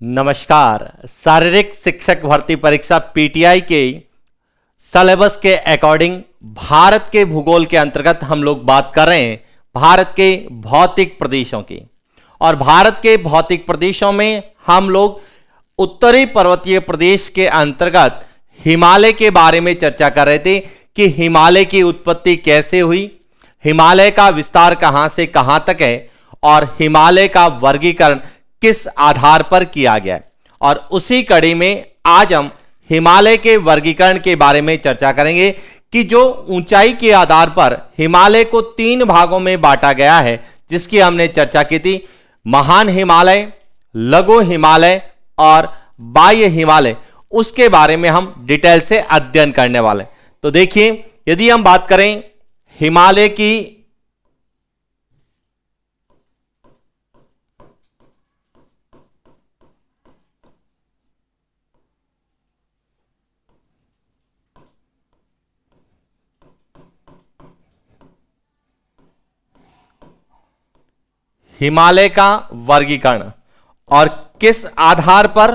नमस्कार। शारीरिक शिक्षक भर्ती परीक्षा पीटीआई के सिलेबस के अकॉर्डिंग भारत के भूगोल के अंतर्गत हम लोग बात कर रहे हैं भारत के भौतिक प्रदेशों की। और भारत के भौतिक प्रदेशों में हम लोग उत्तरी पर्वतीय प्रदेश के अंतर्गत हिमालय के बारे में चर्चा कर रहे थे कि हिमालय की उत्पत्ति कैसे हुई, हिमालय का विस्तार कहां से कहां तक है और हिमालय का वर्गीकरण किस आधार पर किया गया है। और उसी कड़ी में आज हम हिमालय के वर्गीकरण के बारे में चर्चा करेंगे कि जो ऊंचाई के आधार पर हिमालय को 3 भागों में बांटा गया है, जिसकी हमने चर्चा की थी, महान हिमालय, लघु हिमालय और बाह्य हिमालय, उसके बारे में हम डिटेल से अध्ययन करने वाले। तो देखिए, यदि हम बात करें हिमालय की हिमालय का वर्गीकरण और किस आधार पर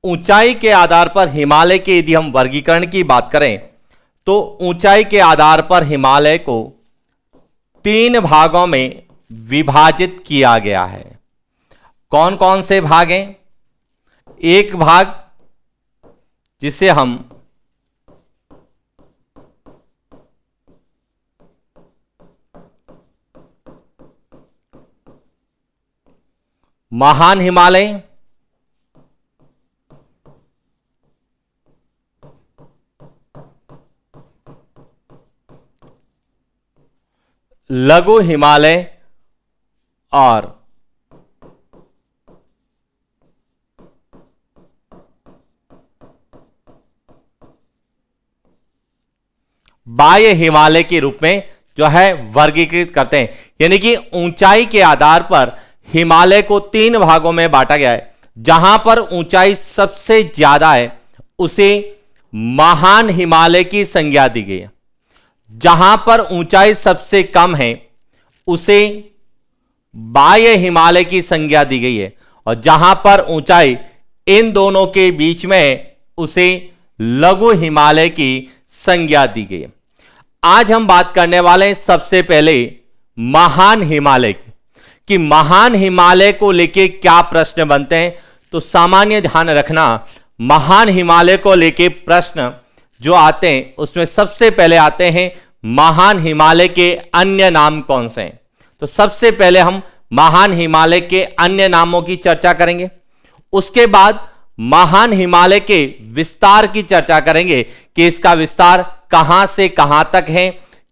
ऊंचाई के आधार पर हिमालय के यदि हम वर्गीकरण की बात करें तो ऊंचाई के आधार पर हिमालय को 3 भागों में विभाजित किया गया है। कौन कौन से भाग हैं? एक भाग जिसे हम महान हिमालय, लघु हिमालय और बाह्य हिमालय के रूप में जो है वर्गीकृत करते हैं। यानी कि ऊंचाई के आधार पर हिमालय को 3 भागों में बांटा गया है। जहां पर ऊंचाई सबसे ज्यादा है उसे महान हिमालय की संज्ञा दी गई है, जहां पर ऊंचाई सबसे कम है उसे बाह्य हिमालय की संज्ञा दी गई है, और जहां पर ऊंचाई इन दोनों के बीच में उसे लघु हिमालय की संज्ञा दी गई है। आज हम बात करने वाले हैं सबसे पहले महान हिमालय की, कि महान हिमालय को लेके क्या प्रश्न बनते हैं। तो सामान्य ध्यान रखना, महान हिमालय को लेके प्रश्न जो आते हैं उसमें सबसे पहले आते हैं महान हिमालय के अन्य नाम कौन से हैं। तो सबसे पहले हम महान हिमालय के अन्य नामों की चर्चा करेंगे। उसके बाद महान हिमालय के विस्तार की चर्चा करेंगे कि इसका विस्तार कहां से कहां तक है,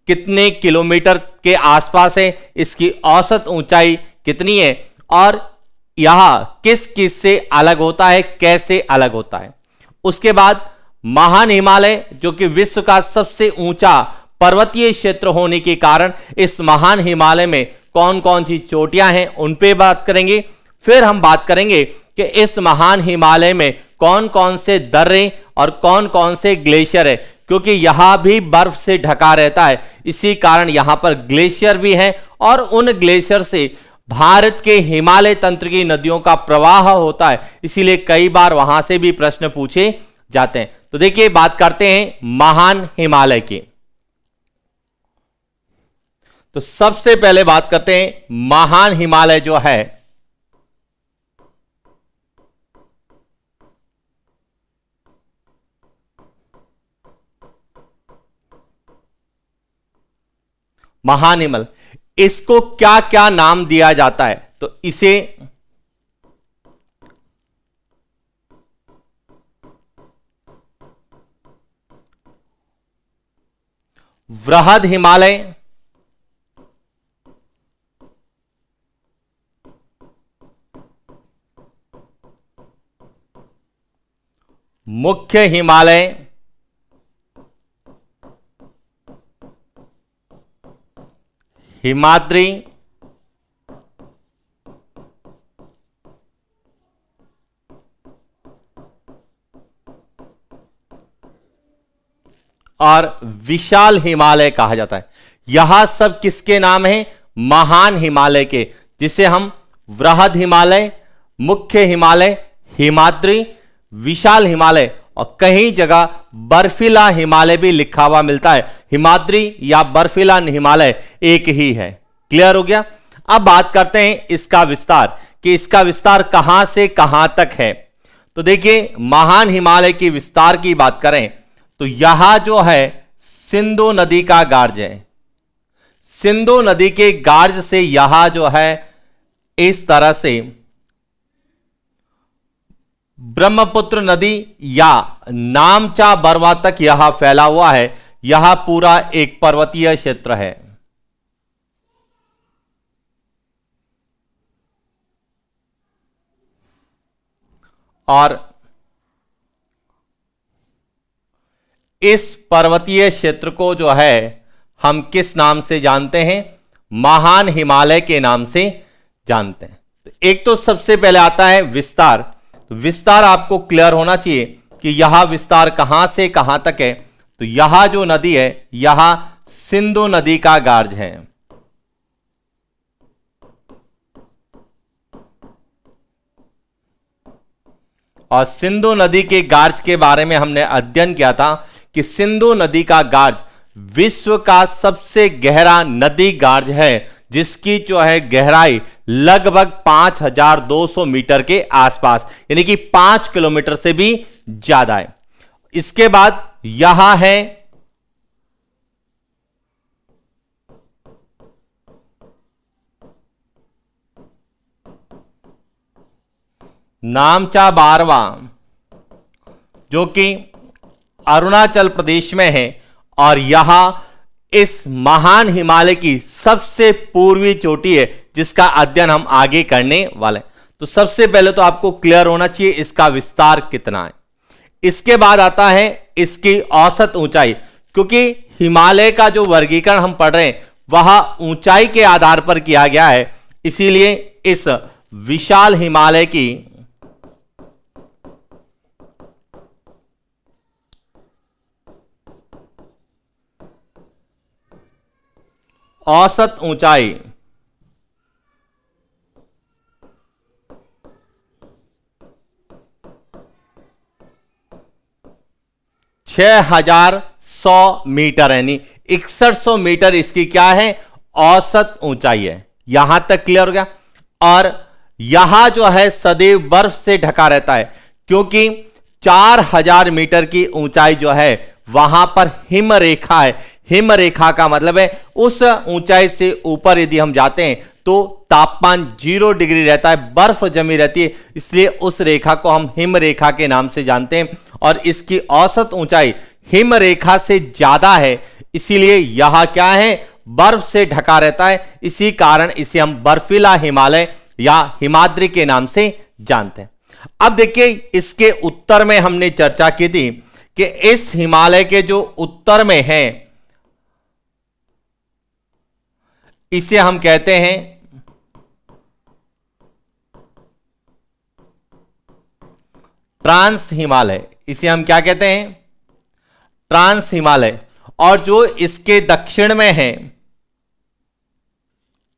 कितने किलोमीटर के आसपास है, इसकी औसत ऊंचाई कितनी है और यह किस किस से अलग होता है, कैसे अलग होता है। उसके बाद महान हिमालय जो कि विश्व का सबसे ऊंचा पर्वतीय क्षेत्र होने के कारण इस महान हिमालय में कौन कौन सी चोटियां हैं उन पे बात करेंगे। फिर हम बात करेंगे कि इस महान हिमालय में कौन कौन से दर्रे और कौन कौन से ग्लेशियर है, क्योंकि यहां भी बर्फ से ढका रहता है, इसी कारण यहां पर ग्लेशियर भी है और उन ग्लेशियर से भारत के हिमालय तंत्र की नदियों का प्रवाह होता है, इसीलिए कई बार वहां से भी प्रश्न पूछे जाते हैं। तो देखिए, बात करते हैं महान हिमालय की। तो सबसे पहले बात करते हैं महान हिमालय जो है महान हिमालय, इसको क्या क्या नाम दिया जाता है। तो इसे वृहद हिमालय, मुख्य हिमालय, हिमाद्री, और विशाल हिमालय कहा जाता है। यह सब किसके नाम है? महान हिमालय के, जिसे हम वृहद हिमालय, मुख्य हिमालय, हिमाद्री, विशाल हिमालय और कहीं जगह बर्फीला हिमालय भी लिखा हुआ मिलता है। हिमाद्री या बर्फीला हिमालय एक ही है। क्लियर हो गया? अब बात करते हैं इसका विस्तार, कि इसका विस्तार कहां से कहां तक है। तो देखिए, महान हिमालय की विस्तार की बात करें तो यहां जो है सिंधु नदी का गार्ज है। सिंधु नदी के गार्ज से यहां जो है इस तरह से ब्रह्मपुत्र नदी या नामचा बर्मा तक यहां फैला हुआ है। यह पूरा एक पर्वतीय क्षेत्र है। और इस पर्वतीय क्षेत्र को जो है हम किस नाम से जानते हैं? महान हिमालय के नाम से जानते हैं। तो एक तो सबसे पहले आता है विस्तार। तो विस्तार आपको क्लियर होना चाहिए कि यह विस्तार कहां से कहां तक है। तो यह जो नदी है, यह सिंधु नदी का गार्ज है। और सिंधु नदी के गार्ज के बारे में हमने अध्ययन किया था कि सिंधु नदी का गार्ज विश्व का सबसे गहरा नदी गार्ज है, जिसकी जो है गहराई लगभग 5200 मीटर के आसपास, यानी कि 5 किलोमीटर से भी ज्यादा है। इसके बाद यहां है नामचा बारवा, जो कि अरुणाचल प्रदेश में है और यहां इस महान हिमालय की सबसे पूर्वी चोटी है, जिसका अध्ययन हम आगे करने वाले हैं। तो सबसे पहले तो आपको क्लियर होना चाहिए इसका विस्तार कितना है। इसके बाद आता है इसकी औसत ऊंचाई, क्योंकि हिमालय का जो वर्गीकरण हम पढ़ रहे हैं वह ऊंचाई के आधार पर किया गया है। इसीलिए इस विशाल हिमालय की औसत ऊंचाई 6100 मीटर, यानी 6100 मीटर इसकी क्या है? औसत ऊंचाई है। यहां तक क्लियर हो गया? और यहां जो है सदैव बर्फ से ढका रहता है, क्योंकि 4000 मीटर की ऊंचाई जो है वहां पर हिम रेखा है। हिम रेखा का मतलब है उस ऊंचाई से ऊपर यदि हम जाते हैं तो तापमान 0 डिग्री रहता है, बर्फ जमी रहती है, इसलिए उस रेखा को हम हिम रेखा के नाम से जानते हैं। और इसकी औसत ऊंचाई हिम रेखा से ज्यादा है, इसीलिए यह क्या है? बर्फ से ढका रहता है। इसी कारण इसे हम बर्फीला हिमालय या हिमाद्री के नाम से जानते हैं। अब देखिए, इसके उत्तर में हमने चर्चा की थी कि इस हिमालय के जो उत्तर में है इसे हम कहते हैं ट्रांस हिमालय। इसे हम क्या कहते हैं? ट्रांस हिमालय। और जो इसके दक्षिण में है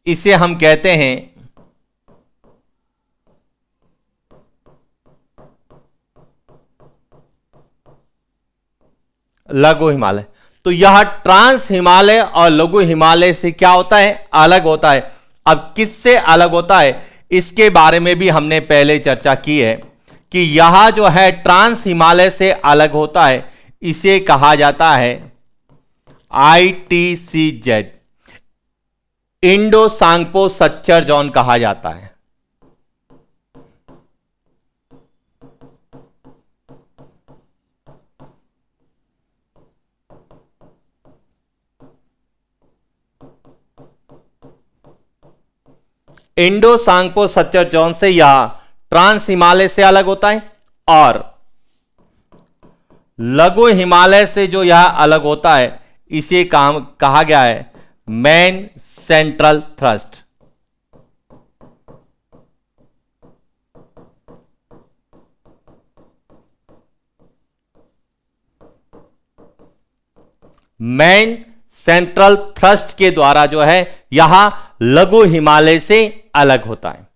इसे हम कहते हैं लघु हिमालय। तो यह ट्रांस हिमालय और लघु हिमालय से क्या होता है? अलग होता है। अब किससे अलग होता है इसके बारे में भी हमने पहले चर्चा की है कि यह जो है ट्रांस हिमालय से अलग होता है, इसे कहा जाता है ITCZ, Indo Tsangpo suture zone कहा जाता है। इंडो सांगपो सच्चर जोन से यह ट्रांस हिमालय से अलग होता है। और लघु हिमालय से जो यह अलग होता है इसे कहा गया है main central thrust. Main central thrust के द्वारा जो है यह लघु हिमालय से अलग होता है।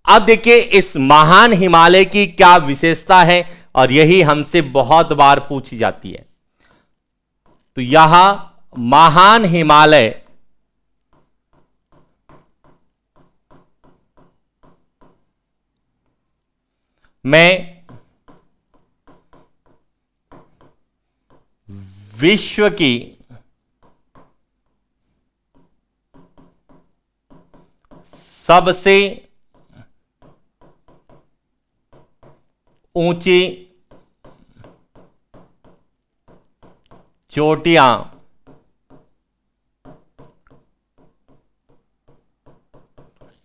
अब देखिए इस महान हिमालय की क्या विशेषता है, और यही हमसे बहुत बार पूछी जाती है। तो यह महान हिमालय में विश्व की सबसे ऊंची चोटियां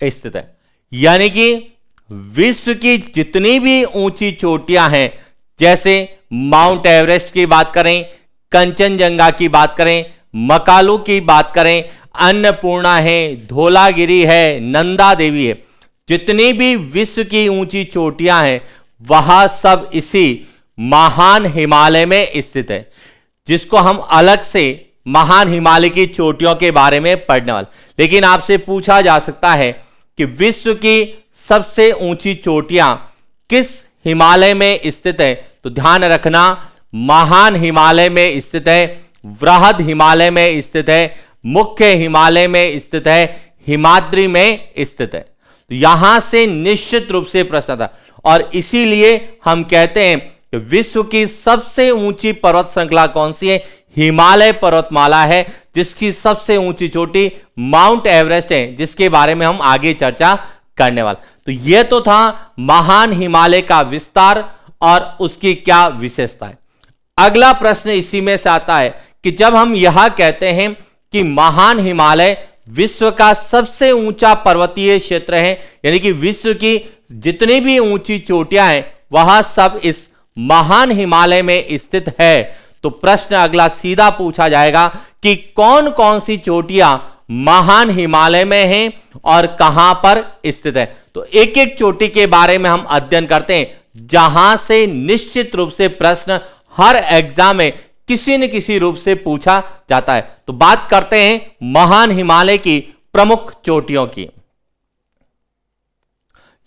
स्थित है। यानी कि विश्व की जितनी भी ऊंची चोटियां हैं, जैसे माउंट एवरेस्ट की बात करें, कंचनजंगा की बात करें, मकालू की बात करें, अन्नपूर्णा है, धौलागिरी है, नंदा देवी है, जितनी भी विश्व की ऊंची चोटियां हैं वह सब इसी महान हिमालय में स्थित है, जिसको हम अलग से महान हिमालय की चोटियों के बारे में पढ़ने वाले। लेकिन आपसे पूछा जा सकता है कि विश्व की सबसे ऊंची चोटियां किस हिमालय में स्थित है, तो ध्यान रखना महान हिमालय में स्थित है, वृहद हिमालय में स्थित है, मुख्य हिमालय में स्थित है, हिमाद्री में स्थित है। तो यहां से निश्चित रूप से प्रश्न था, और इसीलिए हम कहते हैं कि विश्व की सबसे ऊंची पर्वत श्रृंखला कौन सी है, हिमालय पर्वतमाला है, जिसकी सबसे ऊंची चोटी माउंट एवरेस्ट है, जिसके बारे में हम आगे चर्चा करने वाले। तो यह तो था महान हिमालय का विस्तार और उसकी क्या विशेषता है। अगला प्रश्न इसी में से आता है कि जब हम यह कहते हैं कि महान हिमालय विश्व का सबसे ऊंचा पर्वतीय क्षेत्र है, यानी कि विश्व की जितनी भी ऊंची चोटियां हैं वह सब इस महान हिमालय में स्थित है, तो प्रश्न अगला सीधा पूछा जाएगा कि कौन कौन सी चोटियां महान हिमालय में हैं और कहां पर स्थित है। तो एक एक चोटी के बारे में हम अध्ययन करते हैं, जहां से निश्चित रूप से प्रश्न हर एग्जाम में किसी न किसी रूप से पूछा जाता है। तो बात करते हैं महान हिमालय की प्रमुख चोटियों की।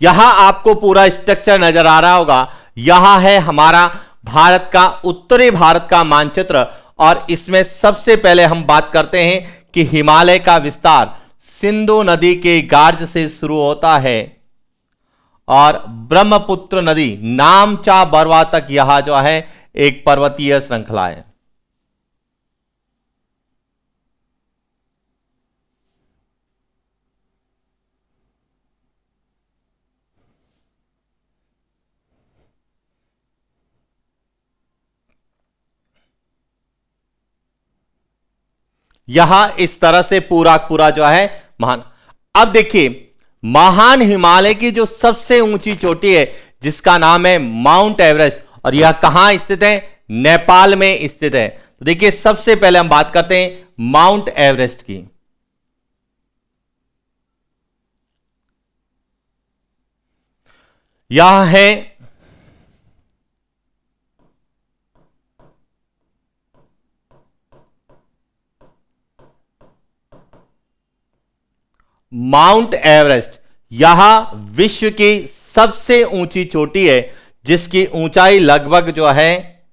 यहां आपको पूरा स्ट्रक्चर नजर आ रहा होगा। यहां है हमारा भारत का, उत्तरी भारत का मानचित्र, और इसमें सबसे पहले हम बात करते हैं कि हिमालय का विस्तार सिंधु नदी के गार्ज से शुरू होता है और ब्रह्मपुत्र नदी नामचा बरवा तक यह जो है एक पर्वतीय श्रृंखला है। यहां इस तरह से पूरा पूरा जो है महान। अब देखिए महान हिमालय की जो सबसे ऊंची चोटी है जिसका नाम है माउंट एवरेस्ट, और यह कहां स्थित है, नेपाल में स्थित है। तो देखिए सबसे पहले हम बात करते हैं माउंट एवरेस्ट की। यह है माउंट एवरेस्ट, यह विश्व की सबसे ऊंची चोटी है, जिसकी ऊंचाई लगभग जो है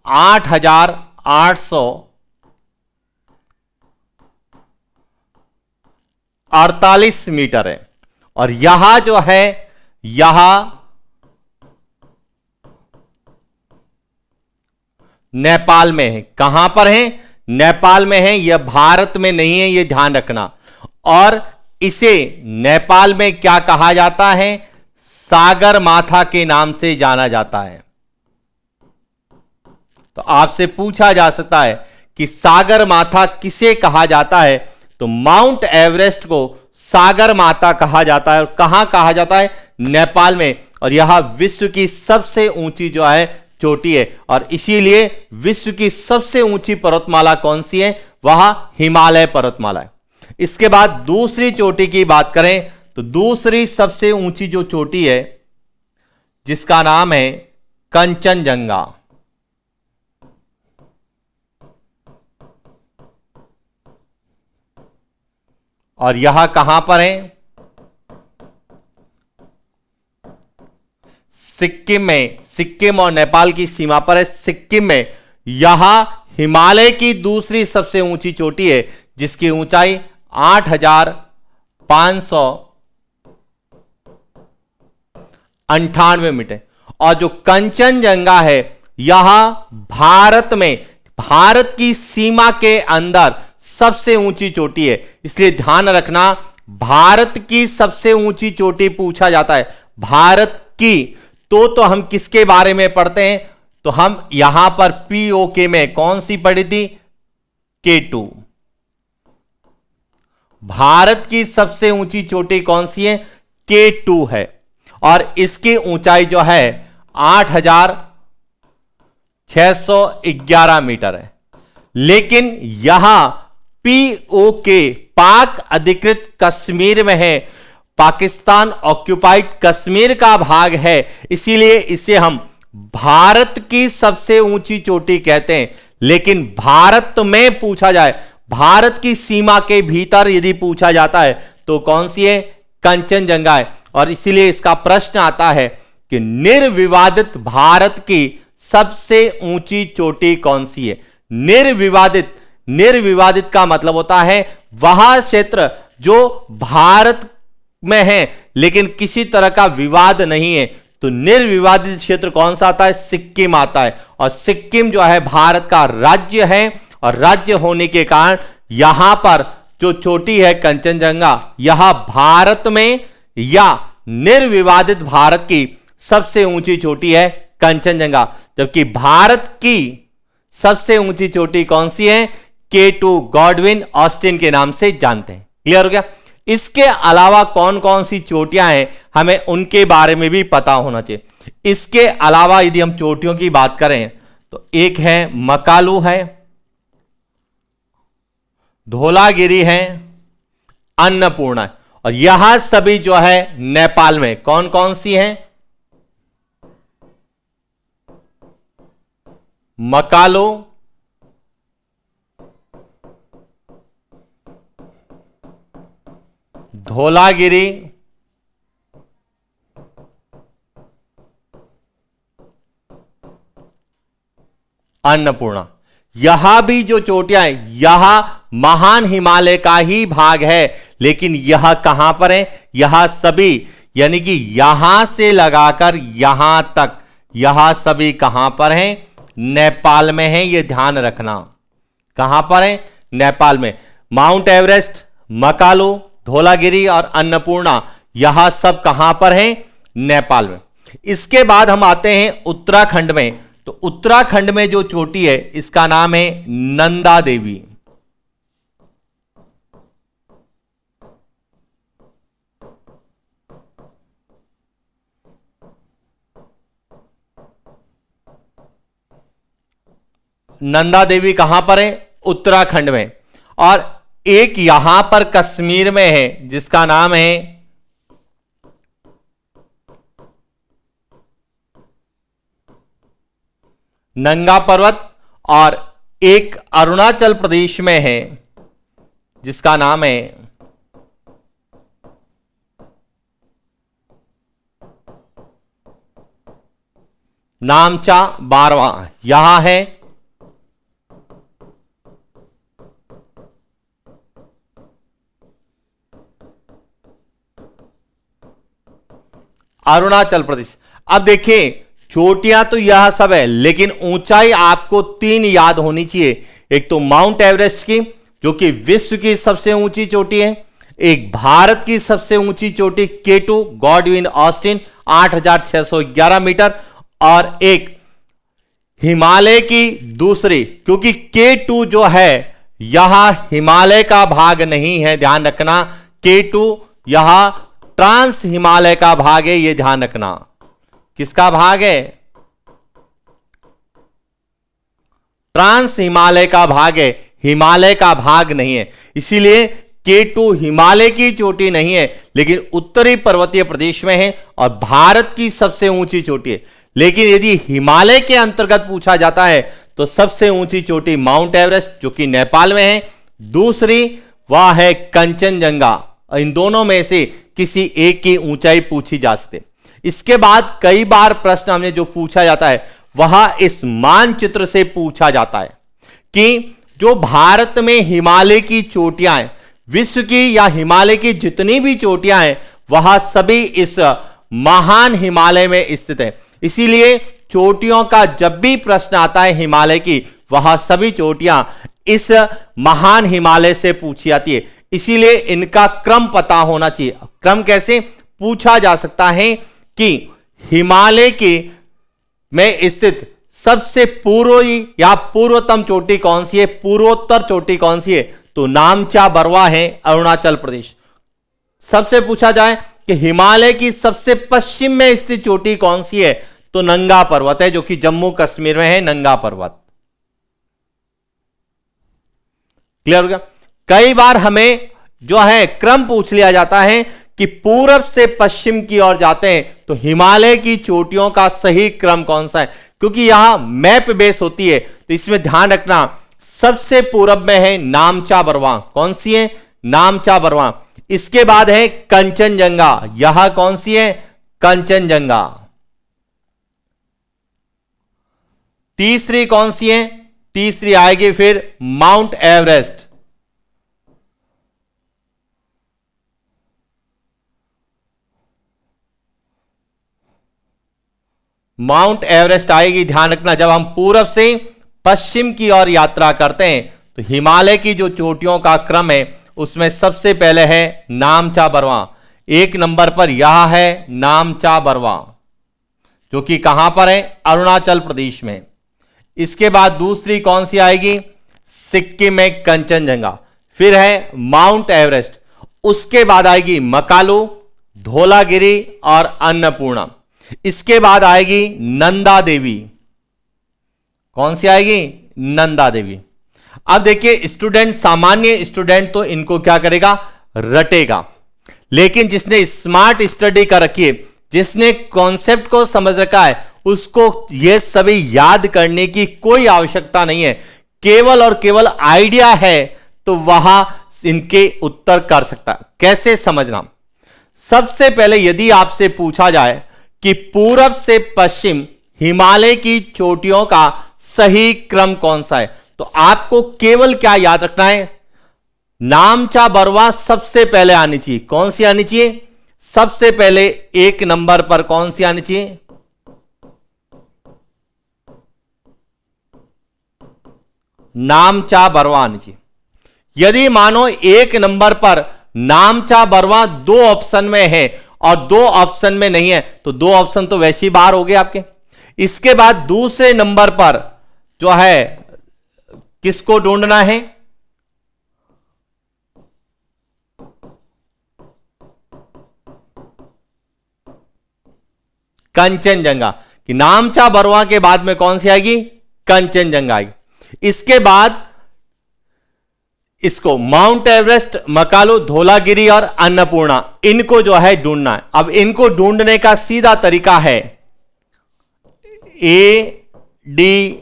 8,848 मीटर है। और यह जो है यह नेपाल में है। कहां पर है, नेपाल में है, यह भारत में नहीं है, यह ध्यान रखना। और इसे नेपाल में क्या कहा जाता है, सागर माथा के नाम से जाना जाता है। तो आपसे पूछा जा सकता है कि सागर माथा किसे कहा जाता है, तो माउंट एवरेस्ट को सागर माथा कहा जाता है। और कहां कहा जाता है, नेपाल में। और यह विश्व की सबसे ऊंची जो है चोटी है, और इसीलिए विश्व की सबसे ऊंची पर्वतमाला कौन सी है, वह हिमालय पर्वतमाला है। इसके बाद दूसरी चोटी की बात करें तो दूसरी सबसे ऊंची जो चोटी है जिसका नाम है कंचनजंगा। और यह कहां पर है? सिक्किम में। सिक्किम और नेपाल की सीमा पर है। सिक्किम में यह हिमालय की दूसरी सबसे ऊंची चोटी है, जिसकी ऊंचाई 8,598 मीटर। और जो कंचनजंगा है, यह भारत में, भारत की सीमा के अंदर सबसे ऊंची चोटी है। इसलिए ध्यान रखना, भारत की सबसे ऊंची चोटी पूछा जाता है, भारत की। तो हम किसके बारे में पढ़ते हैं? तो हम यहां पर पीओके में कौन सी पढ़ी थी? K2। भारत की सबसे ऊंची चोटी कौन सी है? K2 है। और इसकी ऊंचाई जो है 8,611 मीटर है। लेकिन यहां पीओके, पाक अधिकृत कश्मीर में है, पाकिस्तान ऑक्यूपाइड कश्मीर का भाग है, इसीलिए इसे हम भारत की सबसे ऊंची चोटी कहते हैं। लेकिन भारत में पूछा जाए, भारत की सीमा के भीतर यदि पूछा जाता है तो कौन सी है? कंचनजंगा है। और इसीलिए इसका प्रश्न आता है कि निर्विवादित भारत की सबसे ऊंची चोटी कौन सी है? निर्विवादित, निर्विवादित का मतलब होता है वह क्षेत्र जो भारत में है लेकिन किसी तरह का विवाद नहीं है। तो निर्विवादित क्षेत्र कौन सा आता है? सिक्किम आता है। और सिक्किम जो है भारत का राज्य है, और राज्य होने के कारण यहां पर जो चोटी है कंचनजंगा, यह भारत में या निर्विवादित भारत की सबसे ऊंची चोटी है कंचनजंगा। जबकि भारत की सबसे ऊंची चोटी कौन सी है? K2, गॉडविन ऑस्टिन के नाम से जानते हैं। क्लियर हो गया? इसके अलावा कौन कौन सी चोटियां हैं, हमें उनके बारे में भी पता होना चाहिए। इसके अलावा यदि हम चोटियों की बात करें तो एक है मकालू है, धौलागिरी है, अन्नपूर्णा है। और यह सभी जो है नेपाल में। कौन कौन सी हैं? मकालू, धौलागिरी, अन्नपूर्णा। यह भी जो चोटियां हैं, यह महान हिमालय का ही भाग है। लेकिन यह कहां पर है? यह सभी, यानी कि यहां से लगाकर यहां तक, यह सभी कहां पर हैं? नेपाल में है। यह ध्यान रखना, कहां पर है? नेपाल में। माउंट एवरेस्ट, मकालू, धौलागिरी और अन्नपूर्णा, यह सब कहां पर है? नेपाल में। इसके बाद हम आते हैं उत्तराखंड में। तो उत्तराखंड में जो चोटी है इसका नाम है नंदा देवी। नंदा देवी कहां पर है? उत्तराखंड में। और एक यहां पर कश्मीर में है जिसका नाम है नंगा पर्वत, और एक अरुणाचल प्रदेश में है जिसका नाम है नामचा बारवा। यहां है अरुणाचल प्रदेश। अब देखिए, चोटियां तो यह सब है, लेकिन ऊंचाई आपको 3 याद होनी चाहिए। एक तो माउंट एवरेस्ट की, जो कि विश्व की सबसे ऊंची चोटी है। एक भारत की सबसे ऊंची चोटी K2, गॉडविन ऑस्टिन, 8,611 मीटर। और एक हिमालय की दूसरी, क्योंकि K2 जो है यह हिमालय का भाग नहीं है, ध्यान रखना। K2 यह ट्रांस हिमालय का भाग है, यह ध्यान रखना। किसका भाग है? ट्रांस हिमालय का भाग है, हिमालय का भाग नहीं है। इसीलिए K2 हिमालय की चोटी नहीं है, लेकिन उत्तरी पर्वतीय प्रदेश में है और भारत की सबसे ऊंची चोटी है। लेकिन यदि हिमालय के अंतर्गत पूछा जाता है तो सबसे ऊंची चोटी माउंट एवरेस्ट, जो कि नेपाल में है। दूसरी वह है कंचनजंगा। इन दोनों में से किसी एक की ऊंचाई पूछी जा सकती है। इसके बाद कई बार प्रश्न हमें जो पूछा जाता है वह इस मानचित्र से पूछा जाता है कि जो भारत में हिमालय की चोटियां हैं, विश्व की या हिमालय की जितनी भी चोटियां हैं वह सभी इस महान हिमालय में स्थित है। इसीलिए चोटियों का जब भी प्रश्न आता है हिमालय की, वह सभी चोटियां इस महान हिमालय से पूछी जाती है। इसीलिए इनका क्रम पता होना चाहिए। क्रम कैसे पूछा जा सकता है कि हिमालय के में स्थित सबसे पूर्वी या पूर्वतम चोटी कौन सी है, पूर्वोत्तर चोटी कौन सी है, तो नामचा बरवा है, अरुणाचल प्रदेश। सबसे पूछा जाए कि हिमालय की सबसे पश्चिम में स्थित चोटी कौन सी है, तो नंगा पर्वत है, जो कि जम्मू कश्मीर में है, नंगा पर्वत। क्लियर हो गया। कई बार हमें जो है क्रम पूछ लिया जाता है कि पूरब से पश्चिम की ओर जाते हैं तो हिमालय की चोटियों का सही क्रम कौन सा है, क्योंकि यहां मैप बेस होती है तो इसमें ध्यान रखना। सबसे पूरब में है नामचा बरवा, कौन सी है, नामचा बरवा। इसके बाद है कंचनजंगा, यह कौन सी है, कंचनजंगा। तीसरी कौन सी है, तीसरी आएगी फिर माउंट एवरेस्ट। माउंट एवरेस्ट आएगी। ध्यान रखना, जब हम पूरब से पश्चिम की ओर यात्रा करते हैं तो हिमालय की जो चोटियों का क्रम है उसमें सबसे पहले है नामचा बरवा। एक नंबर पर यह है नामचा बरवा, जो कि कहां पर है, अरुणाचल प्रदेश में। इसके बाद दूसरी कौन सी आएगी, सिक्किम में कंचनजंगा। फिर है माउंट एवरेस्ट। उसके बाद आएगी मकालू, धौलागिरी और अन्नपूर्णा। इसके बाद आएगी नंदा देवी। कौन सी आएगी, नंदा देवी। अब देखिए स्टूडेंट, सामान्य स्टूडेंट तो इनको क्या करेगा, रटेगा, लेकिन जिसने स्मार्ट स्टडी कर रखी है, जिसने कॉन्सेप्ट को समझ रखा है, उसको ये सभी याद करने की कोई आवश्यकता नहीं है। केवल और केवल आइडिया है तो वह इनके उत्तर कर सकता है। कैसे समझना, सबसे पहले यदि आपसे पूछा जाए कि पूरब से पश्चिम हिमालय की चोटियों का सही क्रम कौन सा है, तो आपको केवल क्या याद रखना है, नामचा बरवा सबसे पहले आनी चाहिए। कौन सी आनी चाहिए, सबसे पहले एक नंबर पर कौन सी आनी चाहिए, नामचा बरवा आनी चाहिए। यदि मानो एक नंबर पर नामचा बरवा दो ऑप्शन में है और दो ऑप्शन में नहीं है, तो दो ऑप्शन तो वैसे ही बाहर हो गए आपके। इसके बाद दूसरे नंबर पर जो है किसको ढूंढना है, कंचनजंगा। कि नामचा बरवा के बाद में कौन सी आएगी, कंचनजंगा आएगी। इसके बाद इसको माउंट एवरेस्ट, मकालू, धौलागिरी और अन्नपूर्णा, इनको जो है ढूंढना है। अब इनको ढूंढने का सीधा तरीका है ADMM।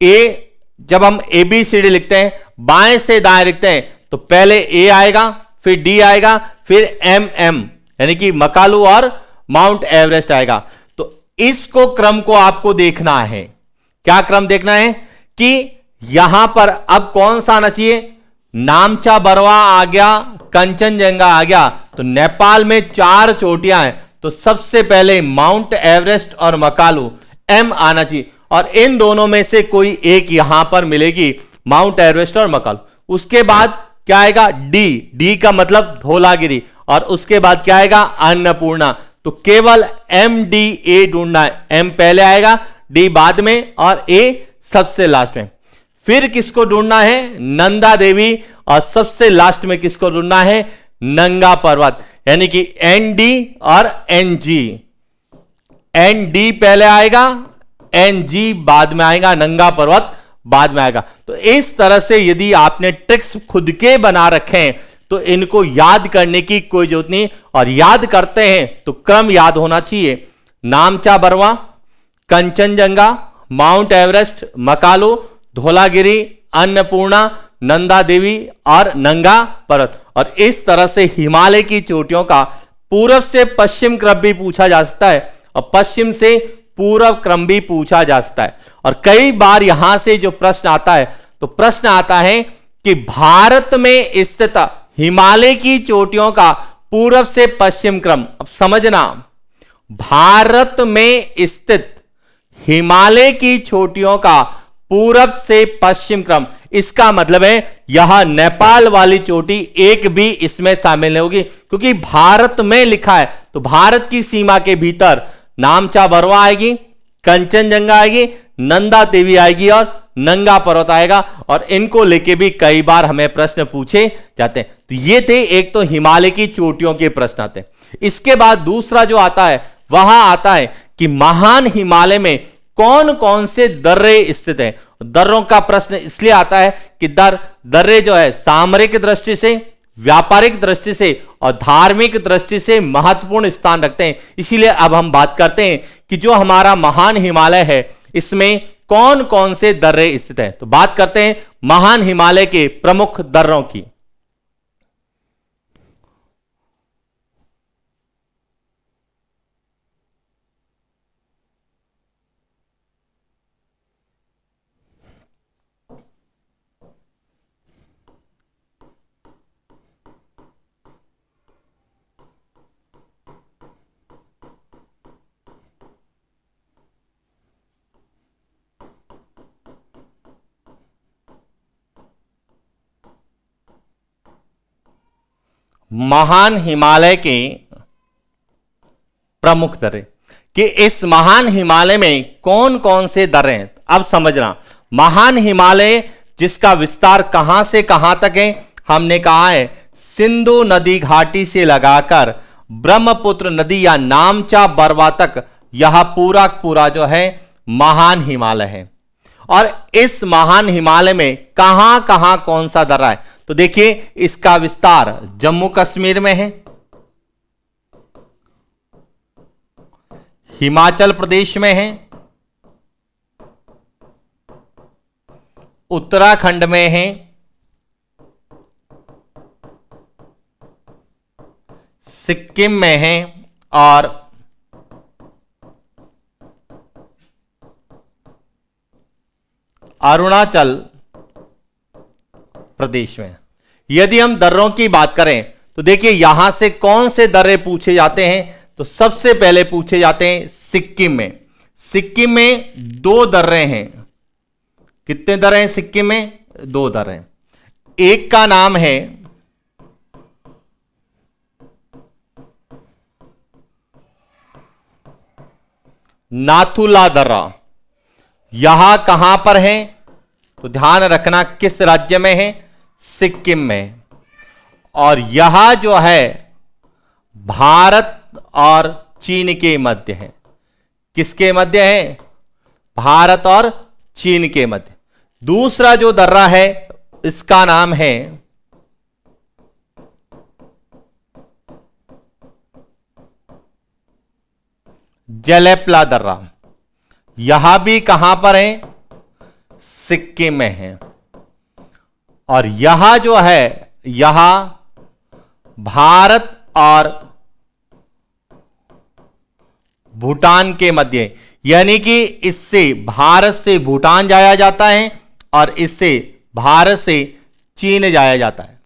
ए, जब हम ABCD लिखते हैं, बाएं से दाएं लिखते हैं, तो पहले A आएगा, फिर D आएगा, फिर MM यानी कि मकालू और माउंट एवरेस्ट आएगा। तो इसको क्रम को आपको देखना है। क्या क्रम देखना है कि यहां पर अब कौन सा आना चाहिए, नामचा बरवा आ गया, कंचनजंगा आ गया, तो नेपाल में 4 चोटियां हैं, तो सबसे पहले माउंट एवरेस्ट और मकालू M आना चाहिए, और इन दोनों में से कोई एक यहां पर मिलेगी, माउंट एवरेस्ट और मकालू। उसके बाद क्या आएगा, D का मतलब धौलागिरी, और उसके बाद क्या आएगा, अन्नपूर्णा। तो केवल MDA ढूंढना है। M पहले आएगा, D बाद में और A सबसे लास्ट में। फिर किसको ढूंढना है, नंदा देवी, और सबसे लास्ट में किसको ढूंढना है, नंगा पर्वत, यानी कि ND और NG। ND पहले आएगा, NG बाद में आएगा, नंगा पर्वत बाद में आएगा। तो इस तरह से यदि आपने ट्रिक्स खुद के बना रखे हैं तो इनको याद करने की कोई जरूरत नहीं, और याद करते हैं तो क्रम याद होना चाहिए, नामचा बरवा, कंचनजंगा, माउंट एवरेस्ट, मकालू, धौलागिरी, अन्नपूर्णा, नंदा देवी और नंगा पर्वत। और इस तरह से हिमालय की चोटियों का पूर्व से पश्चिम क्रम भी पूछा जा सकता है और पश्चिम से पूर्व क्रम भी पूछा जा सकता है। और कई बार यहां से जो प्रश्न आता है, तो प्रश्न आता है कि भारत में स्थित हिमालय की चोटियों का पूर्व से पश्चिम क्रम। अब समझना, भारत में स्थित हिमालय की चोटियों का पूरब से पश्चिम क्रम, इसका मतलब है यह नेपाल वाली चोटी एक भी इसमें शामिल नहीं होगी, क्योंकि भारत में लिखा है। तो भारत की सीमा के भीतर नामचा बरवा आएगी, कंचनजंगा आएगी, नंदा देवी आएगी और नंगा पर्वत आएगा। और इनको लेके भी कई बार हमें प्रश्न पूछे जाते हैं। तो ये थे एक तो हिमालय की चोटियों के प्रश्न आते हैं। इसके बाद दूसरा जो आता है वह आता है कि महान हिमालय में कौन कौन से दर्रे स्थित हैं। दर्रों का प्रश्न इसलिए आता है कि दर्रे जो है सामरिक दृष्टि से, व्यापारिक दृष्टि से और धार्मिक दृष्टि से महत्वपूर्ण स्थान रखते हैं। इसीलिए अब हम बात करते हैं कि जो हमारा महान हिमालय है इसमें कौन कौन से दर्रे स्थित हैं। तो बात करते हैं महान हिमालय के प्रमुख दर्रों की। महान हिमालय के प्रमुख दर्रे कि इस महान हिमालय में कौन कौन से दर्रे हैं। अब समझना, महान हिमालय जिसका विस्तार कहां से कहां तक है, हमने कहा है सिंधु नदी घाटी से लगाकर ब्रह्मपुत्र नदी या नामचा बरवा तक, यह पूरा पूरा जो है महान हिमालय है। और इस महान हिमालय में कहां कहां कौन सा दर्रा है, तो देखिए इसका विस्तार जम्मू कश्मीर में है, हिमाचल प्रदेश में है, उत्तराखंड में है, सिक्किम में है और अरुणाचल प्रदेश में। यदि हम दर्रों की बात करें तो देखिए यहां से कौन से दर्रे पूछे जाते हैं, तो सबसे पहले पूछे जाते हैं सिक्किम में। सिक्किम में 2 दर्रे हैं। कितने दर्रे हैं सिक्किम में? 2 दर्रे हैं। एक का नाम है नाथुला दर्रा। यहां कहां पर है, तो ध्यान रखना किस राज्य में है, सिक्किम में। और यह जो है भारत और चीन के मध्य है। किसके मध्य है? भारत और चीन के मध्य। दूसरा जो दर्रा है इसका नाम है जलेपला दर्रा। यहां भी कहां पर है? सिक्किम में है। और यह जो है यह भारत और भूटान के मध्य, यानी कि इससे भारत से भूटान जाया जाता है और इससे भारत से चीन जाया जाता है।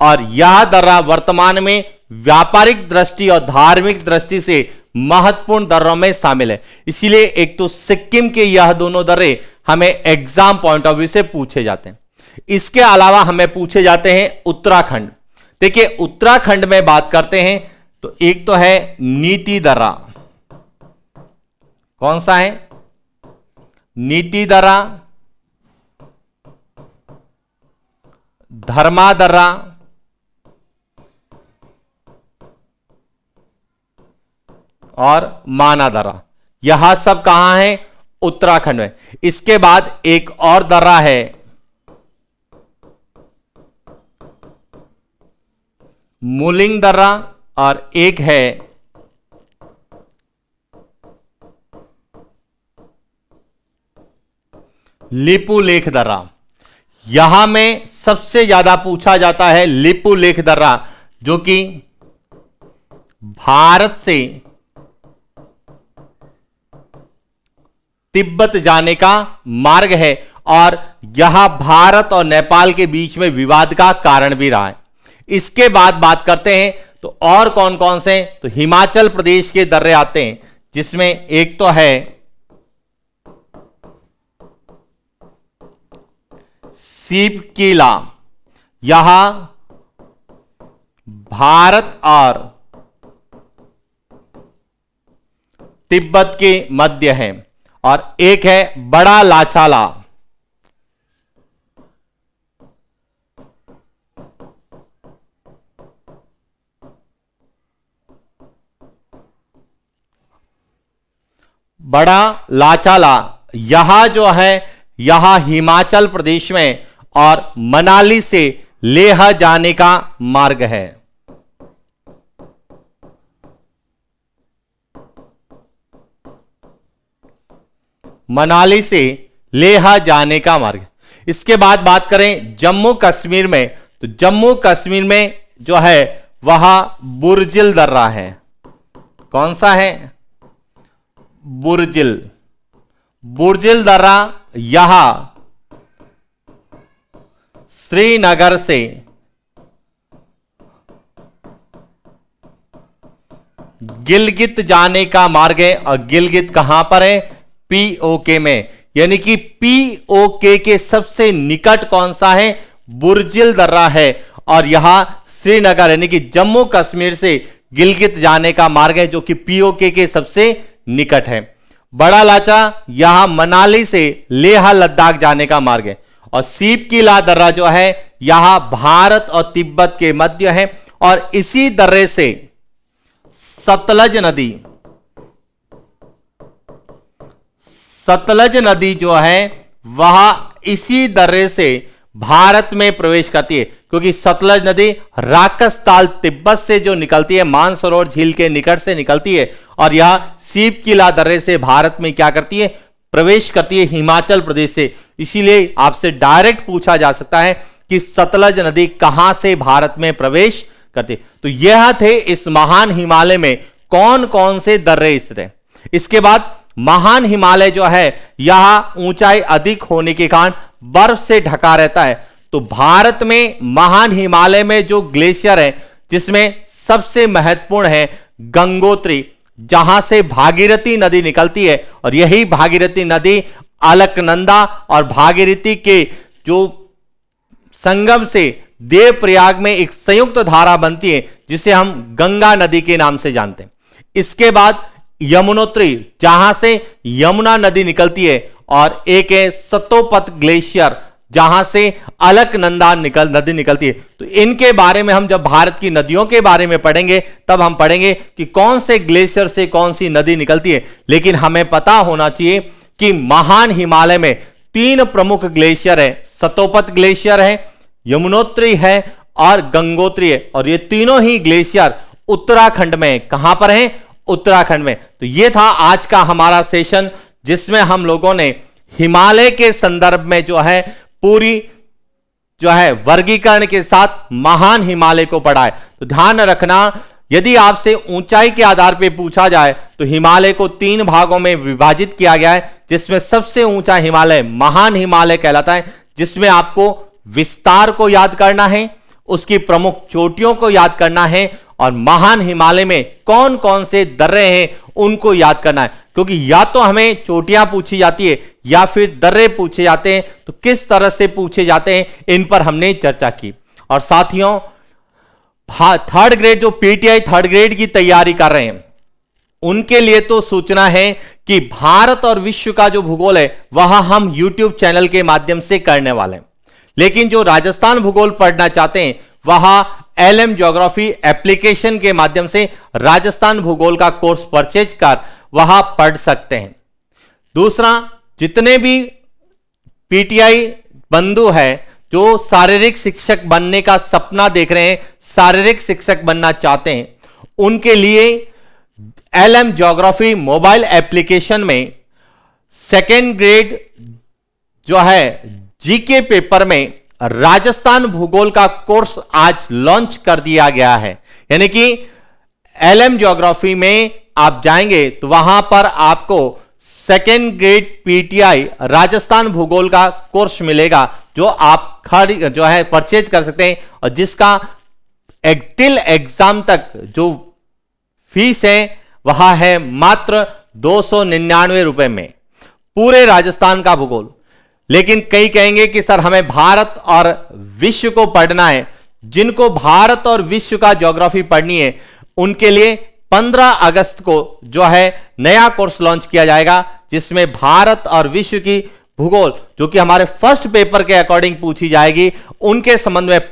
और यह दर्रा वर्तमान में व्यापारिक दृष्टि और धार्मिक दृष्टि से महत्वपूर्ण दर्रों में शामिल है। इसीलिए एक तो सिक्किम के यह दोनों दर्रे हमें एग्जाम पॉइंट ऑफ व्यू से पूछे जाते हैं। इसके अलावा हमें पूछे जाते हैं उत्तराखंड। देखिए उत्तराखंड में बात करते हैं तो एक तो है नीति दर्रा। कौन सा है? नीति दर्रा, धर्मा दर्रा, और माना दर्रा। यह सब कहां है? उत्तराखंड में। इसके बाद एक और दर्रा है मुलिंग दर्रा और एक है लिपुलेख दर्रा। यहां में सबसे ज्यादा पूछा जाता है लिपुलेख दर्रा, जो कि भारत से तिब्बत जाने का मार्ग है और यह भारत और नेपाल के बीच में विवाद का कारण भी रहा है। इसके बाद बात करते हैं तो और कौन कौन से, तो हिमाचल प्रदेश के दर्रे आते हैं, जिसमें एक तो है सीपकीला, यह भारत और तिब्बत के मध्य है, और एक है बड़ा लाचाला, बड़ा लाचाला, यह जो है यह हिमाचल प्रदेश में और मनाली से लेह जाने का मार्ग है। मनाली से लेह जाने का मार्ग। इसके बाद बात करें जम्मू कश्मीर में, तो जम्मू कश्मीर में जो है वह बुर्जिल दर्रा है। कौन सा है? बुर्जिल। बुर्जिल दर्रा यह श्रीनगर से गिलगित जाने का मार्ग है, और गिलगित कहां पर है? पीओके में, यानी कि पीओके के सबसे निकट कौन सा है? बुर्जिल दर्रा है, और यह श्रीनगर यानी कि जम्मू कश्मीर से गिलगित जाने का मार्ग है, जो कि पीओके के सबसे निकट है। बड़ा लाचा यह मनाली से लेह लद्दाख जाने का मार्ग है, और सीपकीला दर्रा जो है यह भारत और तिब्बत के मध्य है, और इसी दर्रे से सतलज नदी जो है वह इसी दर्रे से भारत में प्रवेश करती है, क्योंकि सतलज नदी राकसताल तिब्बत से जो निकलती है, मानसरोवर झील के निकट से निकलती है, और यह सीपकीला दर्रे से भारत में क्या करती है? प्रवेश करती है हिमाचल प्रदेश से। इसीलिए आपसे डायरेक्ट पूछा जा सकता है कि सतलज नदी कहां से भारत में प्रवेश करती है। तो यह थे इस महान हिमालय में कौन कौन से दर्रे स्थित है। इसके बाद महान हिमालय जो है यह ऊंचाई अधिक होने के कारण बर्फ से ढका रहता है। तो भारत में महान हिमालय में जो ग्लेशियर है, जिसमें सबसे महत्वपूर्ण है गंगोत्री, जहां से भागीरथी नदी निकलती है, और यही भागीरथी नदी अलकनंदा और भागीरथी के जो संगम से देवप्रयाग में एक संयुक्त धारा बनती है, जिसे हम गंगा नदी के नाम से जानते हैं। इसके बाद यमुनोत्री, जहां से यमुना नदी निकलती है, और एक है सतोपत ग्लेशियर, जहां से अलकनंदा नदी निकलती है। तो इनके बारे में हम जब भारत की नदियों के बारे में पढ़ेंगे तब हम पढ़ेंगे कि कौन से ग्लेशियर से कौन सी नदी निकलती है। लेकिन हमें पता होना चाहिए कि महान हिमालय में 3 प्रमुख ग्लेशियर है, सतोपत ग्लेशियर है, यमुनोत्री है और गंगोत्री है, और ये तीनों ही ग्लेशियर उत्तराखंड में, कहां पर हैं? उत्तराखंड में। तो ये था आज का हमारा सेशन, जिसमें हम लोगों ने हिमालय के संदर्भ में जो है पूरी जो है वर्गीकरण के साथ महान हिमालय को पढ़ा है। तो ध्यान रखना, यदि आपसे ऊंचाई के आधार पर पूछा जाए तो हिमालय को 3 भागों में विभाजित किया गया है, जिसमें सबसे ऊंचा हिमालय महान हिमालय कहलाता है, जिसमें आपको विस्तार को याद करना है, उसकी प्रमुख चोटियों को याद करना है, और महान हिमालय में कौन कौन से दर्रे हैं उनको याद करना है। क्योंकि या तो हमें चोटियां पूछी जाती है या फिर दर्रे पूछे जाते हैं, तो किस तरह से पूछे जाते हैं इन पर हमने चर्चा की। और साथियों, थर्ड ग्रेड जो पीटीआई थर्ड ग्रेड की तैयारी कर रहे हैं, उनके लिए तो सूचना है कि भारत और विश्व का जो भूगोल है वह हम यूट्यूब चैनल के माध्यम से करने वाले हैं। लेकिन जो राजस्थान भूगोल पढ़ना चाहते हैं वह एलएम ज्योग्राफी एप्लीकेशन के माध्यम से राजस्थान भूगोल का कोर्स परचेज कर वहां पढ़ सकते हैं। दूसरा, जितने भी पीटीआई बंधु हैं जो शारीरिक शिक्षक बनने का सपना देख रहे हैं, शारीरिक शिक्षक बनना चाहते हैं, उनके लिए एलएम ज्योग्राफी मोबाइल एप्लीकेशन में 2nd ग्रेड जो है जीके पेपर में राजस्थान भूगोल का कोर्स आज लॉन्च कर दिया गया है। यानी कि एलएम ज्योग्राफी में आप जाएंगे तो वहां पर आपको सेकेंड ग्रेड पीटीआई राजस्थान भूगोल का कोर्स मिलेगा, जो आप परचेज कर सकते हैं, और जिसका टिल एग्जाम तक जो फीस है वह है मात्र 299 रुपए में, पूरे राजस्थान का भूगोल। लेकिन कई कहेंगे कि सर हमें भारत और विश्व को पढ़ना है। जिनको भारत और विश्व का ज्योग्राफी पढ़नी है उनके लिए 15 अगस्त को जो है नया कोर्स लॉन्च किया जाएगा, जिसमें भारत और विश्व की भूगोल जो कि हमारे फर्स्ट पेपर के अकॉर्डिंग पूछी जाएगी, उनके संबंध में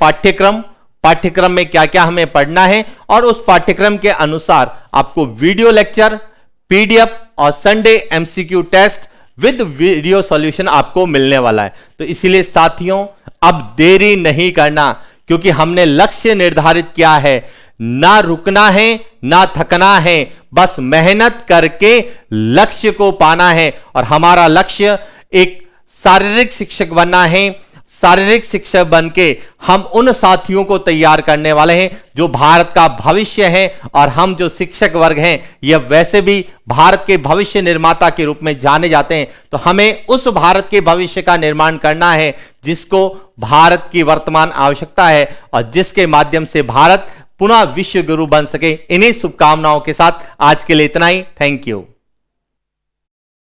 पाठ्यक्रम में क्या क्या हमें पढ़ना है, और उस पाठ्यक्रम के अनुसार आपको वीडियो लेक्चर, पीडीएफ और Sunday MCQ test with video solution आपको मिलने वाला है। तो इसीलिए साथियों अब देरी नहीं करना, क्योंकि हमने लक्ष्य निर्धारित किया है, ना रुकना है ना थकना है, बस मेहनत करके लक्ष्य को पाना है। और हमारा लक्ष्य एक शारीरिक शिक्षक बनना है। शारीरिक शिक्षक बनके हम उन साथियों को तैयार करने वाले हैं जो भारत का भविष्य है, और हम जो शिक्षक वर्ग हैं यह वैसे भी भारत के भविष्य निर्माता के रूप में जाने जाते हैं। तो हमें उस भारत के भविष्य का निर्माण करना है जिसको भारत की वर्तमान आवश्यकता है, और जिसके माध्यम से भारत पुनः विश्व गुरु बन सके। इन्हीं शुभकामनाओं के साथ आज के लिए इतना ही। Thank you.